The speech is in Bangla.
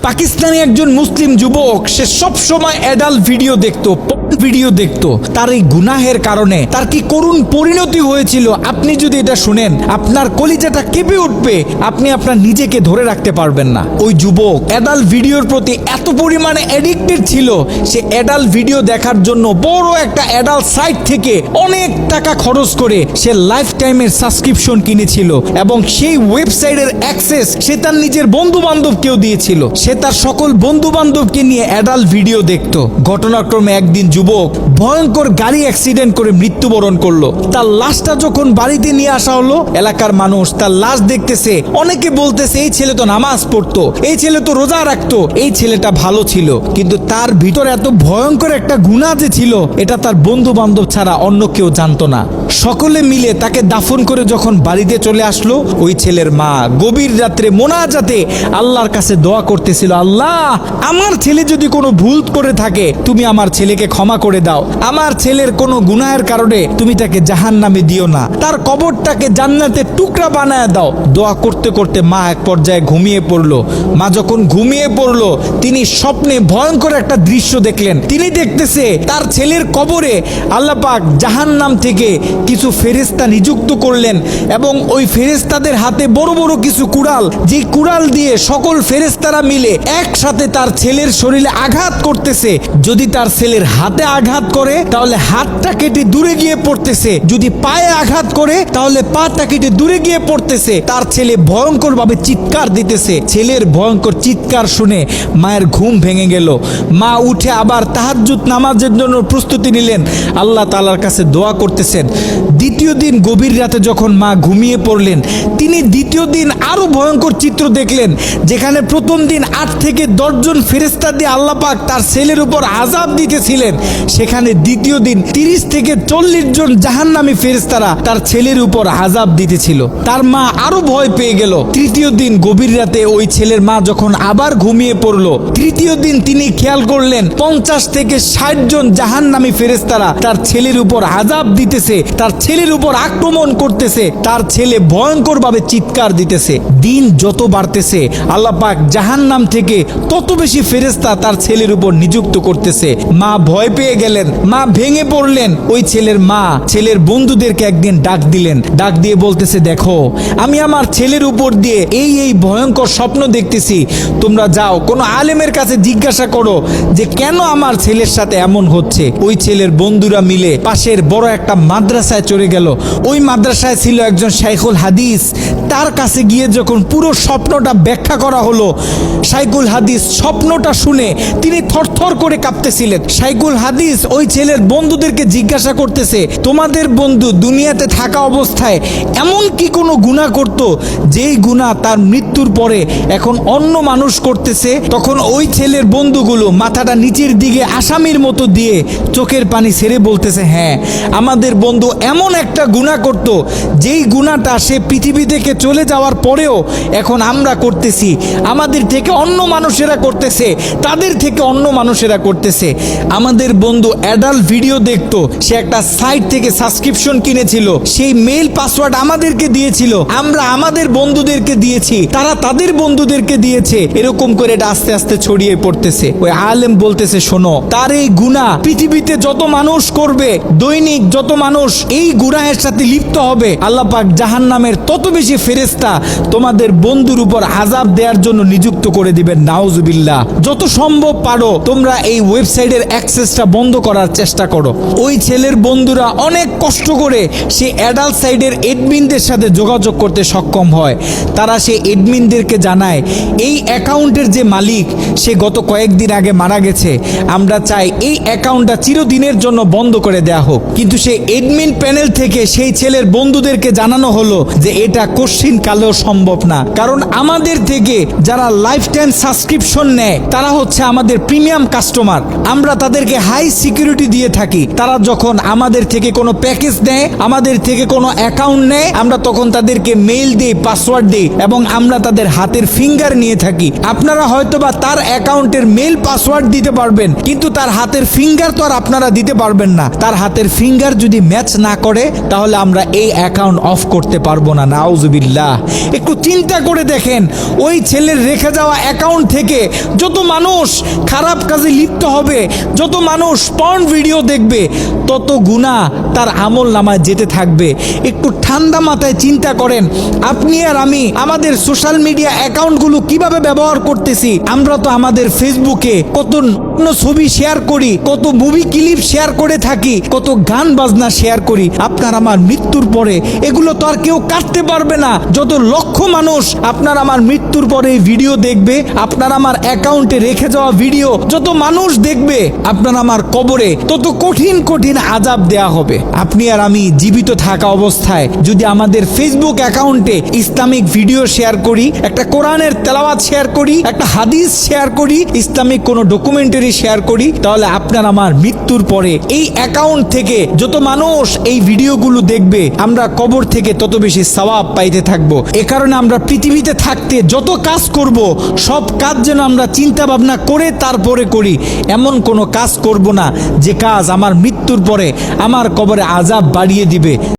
পাকিস্তানি একজন মুসলিম যুবক, সে সব সময় অ্যাডাল্ট ভিডিও দেখতো। তার এই গুনাহের কারণে তার কি করুণ পরিণতি হয়েছিল আপনি যদি এটা শুনেন আপনার কলিজাটা কেঁপে উঠবে, আপনি আপনার নিজেকে ধরে রাখতে পারবেন না। ওই যুবক অ্যাডাল্ট ভিডিওর প্রতি এত পরিমাণে অ্যাডিক্টেড ছিল, সে অ্যাডাল্ট ভিডিও দেখার জন্য বড় একটা অ্যাডাল্ট সাইট থেকে অনেক টাকা খরচ করে সে লাইফ টাইমের সাবস্ক্রিপশন কিনেছিল এবং সেই ওয়েবসাইটের অ্যাক্সেস সে তার নিজের বন্ধু বান্ধবকেও দিয়েছিল। সে তার সকল বন্ধু বান্ধবকে নিয়ে অ্যাডাল্ট ভিডিও দেখতো। ঘটনাক্রমে একদিন যুবক ভয়ঙ্কর গাড়ি অ্যাক্সিডেন্ট করে মৃত্যুবরণ করলো। তার লাশটা যখন বাড়িতে নিয়ে আসা হলো, এলাকার মানুষ তার লাশ দেখতেছে, অনেকে বলতেছে এই ছেলে তো নামাজ পড়তো, এই ছেলে তো রোজা রাখতো, এই ছেলেটা ভালো ছিল। কিন্তু তার ভিতরে এত ভয়ঙ্কর একটা গুনাহ যে ছিল, এটা তার বন্ধু বান্ধব ছাড়া অন্য কেউ জানতো না। সকলে মিলে তাকে দাফন করে যখন বাড়িতে চলে আসলো, ওই ছেলের মা গভীর রাত্রে মোনাজাতে আল্লাহর কাছে দোয়া করতেছিল, আল্লাহ আমার ছেলে যদি কোনো ভুল করে থাকে তুমি আমার ছেলেকে ক্ষমা করে দাও, আমার ছেলের কোনো গুনাহের কারণে তুমি তাকে জাহান্নামে দিও না, তার কবরটাকে জান্নাতের টুকরা বানায় দাও। দোয়া করতে করতে মা এক পর্যায়ে ঘুমিয়ে পড়লো। মা যখন ঘুমিয়ে পড়লো, তিনি স্বপ্নে ভয়ঙ্কর একটা দৃশ্য দেখলেন। তিনি দেখতেছে তার ছেলের কবরে আল্লাহ পাক জাহান্নাম থেকে কিছু ফেরেশতা নিযুক্ত করলেন এবং ওই ফেরেশতাদের হাতে বড় বড় কিছু কুড়াল, যে কুড়াল দিয়ে সকল ফেরেশতারা মিলে একসাথে তার ছেলের শরীরে আঘাত করতেছে। যদি তার ছেলের হাতে আঘাত করে তাহলে হাতটা কেটে দূরে গিয়ে পড়তেছে, যদি পায়ে আঘাত করে তাহলে পাটা কেটে দূরে গিয়ে পড়তেছে। তার ছেলে ভয়ঙ্কর ভাবে চিৎকার দিতেছে। ছেলের ভয়ঙ্কর চিৎকার শুনে মায়ের ঘুম ভেঙে গেল। মা উঠে আবার তাহাজ্জুদ নামাজের জন্য প্রস্তুতি নিলেন, আল্লাহ তাআলার কাছে দোয়া করতেছেন। দ্বিতীয় দিন গভীর রাতে যখন মা ঘুমিয়ে পড়লেন, তিনি দ্বিতীয় দিন আরো ভয়ঙ্কর চিত্র দেখলেন, যেখানে প্রথম দিন 8 থেকে 10 জন ফেরেশতা দিয়ে আল্লাহ পাক তার ছেলের উপর আযাব দিতেছিলেন, সেখানে দ্বিতীয় দিন 30 থেকে 40 জন জাহান্নামী ফেরেশতারা তার ছেলের উপর আযাব দিতেছিল। তার মা আরো ভয় পেয়ে গেল। তৃতীয় দিন গভীর রাতে ওই ছেলের মা যখন আবার ঘুমিয়ে পড়লো, তৃতীয় দিন তিনি খেয়াল করলেন 50 থেকে 60 জন জাহান্নামী ফেরেশতারা তার ছেলের উপর আযাব দিতেছে, তার ছেলের উপর আক্রমণ করতেছে, তার ছেলে ভয়ঙ্কর ভাবে চিৎকার দিতেছে। দিন যত বাড়তেছে আল্লাহ পাক জাহান্নাম থেকে তত বেশি ফেরেশতা তার ছেলের উপর নিযুক্ত করতেছে। মা ভয় পেয়ে গেলেন, মা ভেঙে পড়লেন। ওই ছেলের মা ছেলের বন্ধুদেরকে একদিন ডাক দিলেন, ডাক দিয়ে বলতেছে, দেখো আমি আমার ছেলের উপর দিয়ে এই ভয়ঙ্কর স্বপ্ন দেখতেছি, তোমরা যাও কোনো আলেমের কাছে জিজ্ঞাসা করো যে কেন আমার ছেলের সাথে এমন হচ্ছে। ওই ছেলের বন্ধুরা মিলে পাশের বড় একটা মাদ্রাসায় চলে গেল। ওই মাদ্রাসায় ছিল একজন শাইখুল হাদিস। তার কাছে গিয়ে যখন পুরো স্বপ্নটা ব্যাখ্যা করা হলো, শাইখুল হাদিস স্বপ্নটা শুনে তিনি থরথর করে কাঁপতেছিলেন। শাইখুল হাদিস ওই ছেলের বন্ধুদেরকে জিজ্ঞাসা করতেছে, তোমাদের বন্ধু দুনিয়াতে থাকা অবস্থায় এমন কি কোনো গুনাহ করত যেই গুনাহ তার মৃত্যুর পরে এখন অন্য মানুষ করতেছে? তখন ওই ছেলের বন্ধুগুলো মাথাটা নিচের দিকে আসামির মতো দিয়ে চোখের পানি ছেড়ে বলতেছে, হ্যাঁ আমাদের বন্ধু এমন একটা গুনাহ করত যেই গুনাহটা সে পৃথিবী থেকে চলে যাওয়ার পরেও এখন আমরা করতেছি, আমাদের থেকে অন্য মানুষেরা করতেছে, তাদের থেকে অন্য মানুষেরা করতেছে। আমাদের বন্ধু অ্যাডাল্ট ভিডিও দেখতো, সে একটা সাইট থেকে সাবস্ক্রিপশন কিনেছিল, সেই মেইল পাসওয়ার্ড আমাদেরকে দিয়েছিল, আমরা আমাদের বন্ধুদেরকে দিয়েছি, তারা তাদের বন্ধুদেরকে দিয়েছে। এরকম করে এটা আস্তে আস্তে ছড়িয়ে পড়তেছে। ওই আলেম বলতেছে, শোনো, তার এই গুনাহ পৃথিবীতে যত মানুষ করবে, দৈনিক যত মানুষ এই গুনাহের সাথে লিপ্ত হবে, আল্লাহ পাক জাহান্নামের তত বেশি ফেরেশতা তোমাদের বন্ধুর উপর আযাব দেওয়ার জন্য নিযুক্ত করে দিবেন। নাউজুবিল্লাহ। যত সম্ভব পারো তোমরা এই ওয়েবসাইটের অ্যাক্সেসটা বন্ধ করার চেষ্টা করো। ওই ছেলের বন্ধুরা অনেক কষ্ট করে সেই অ্যাডাল্ট সাইটের এডমিনদের সাথে যোগাযোগ করতে সক্ষম হয়। তারা সেই এডমিনদেরকে জানায় এই অ্যাকাউন্টের যে মালিক সে গত কয়েকদিন আগে মারা গেছে, আমরা চাই এই অ্যাকাউন্টটা চিরদিনের জন্য বন্ধ করে দেয়া হোক। কিন্তু সেই এডমিন প্যানেল থেকে সেই ছেলের বন্ধুদেরকে জানানো হলো যে এটা কোশ্চিন কালেও সম্ভব না, কারণ আমাদের থেকে যারা লাইফ টাইম সাবস্ক্রিপশন নেয় তারা হচ্ছে আমাদের প্রিমিয়াম কাস্টমার, আমরা তাদেরকে হাই সিকিউরিটি দিয়ে থাকি। তারা যখন আমাদের থেকে কোনো প্যাকেজ নেয়, আমাদের থেকে কোনো অ্যাকাউন্ট নেয়, আমরা তখন তাদেরকে মেইল দিই, পাসওয়ার্ড দিই এবং আমরা তাদের হাতের ফিঙ্গার নিয়ে থাকি। আপনারা হয়তোবা তার অ্যাকাউন্টের মেইল পাসওয়ার্ড দিতে পারবেন, কিন্তু তার হাতের ফিঙ্গার তো আর আপনারা দিতে পারবেন না। তার হাতের ফিঙ্গার যদি ম্যাচ না করে তাহলে আমরা এই অ্যাকাউন্ট অফ করতে পারবো না। নাউজুবিল্লাহ। একটু চিন্তা করে দেখেন, ওই ছেলের রেখে যাওয়া অ্যাকাউন্ট থেকে যত মানুষ খারাপ কাজে লিপ্ত হবে, যত মানুষ পর্ন ভিডিও দেখবে, তত গুনাহ তার আমল নামায় যেতে থাকবে। একটু ঠান্ডা মাথায় চিন্তা করেন, আপনি আর আমি আমাদের সোশ্যাল মিডিয়া অ্যাকাউন্টগুলো কিভাবে ব্যবহার করতেছি। আমরা তো আমাদের ফেসবুকে কত ছবি শেয়ার করি, কত মুভি ক্লিপ শেয়ার করে থাকি, কত গান বাজনা শেয়ার করি। আপনার আমার মৃত্যুর পরে এগুলো তো আর কেউ কাটতে পারবে না। যত লক্ষ মানুষ আপনার আমার মৃত্যুর পরে এই ভিডিও দেখবে, আপনার আমার অ্যাকাউন্টে রেখে যাওয়া ভিডিও যত মানুষ দেখবে, আপনার আমার কবরে তত কঠিন কঠিন আযাব দেয়া হবে। আপনি আর আমি জীবিত থাকা অবস্থায় যদি আমাদের ফেসবুক অ্যাকাউন্টে ইসলামিক ভিডিও শেয়ার করি, একটা কোরআনের তেলাওয়াত শেয়ার করি, একটা হাদিস শেয়ার করি, ইসলামিক কোনো ডকুমেন্টারি শেয়ার করি, তাহলে আপনার আমার মৃত্যুর পরে এই অ্যাকাউন্ট থেকে যত মানুষ এই ভিডিওগুলো দেখবে, আমরা কবর থেকে তত বেশি সওয়াব পাইতে থাকবো। এ কারণে আমরা পৃথিবীতে থাকতে যত কাজ করব, সব কাজ যেন আমরা চিন্তা ভাবনা করে তারপরে করি। এমন কোনো কাজ করব না যে কাজ আমার মৃত্যুর পরে আমার কবরে আযাব বাড়িয়ে দিবে।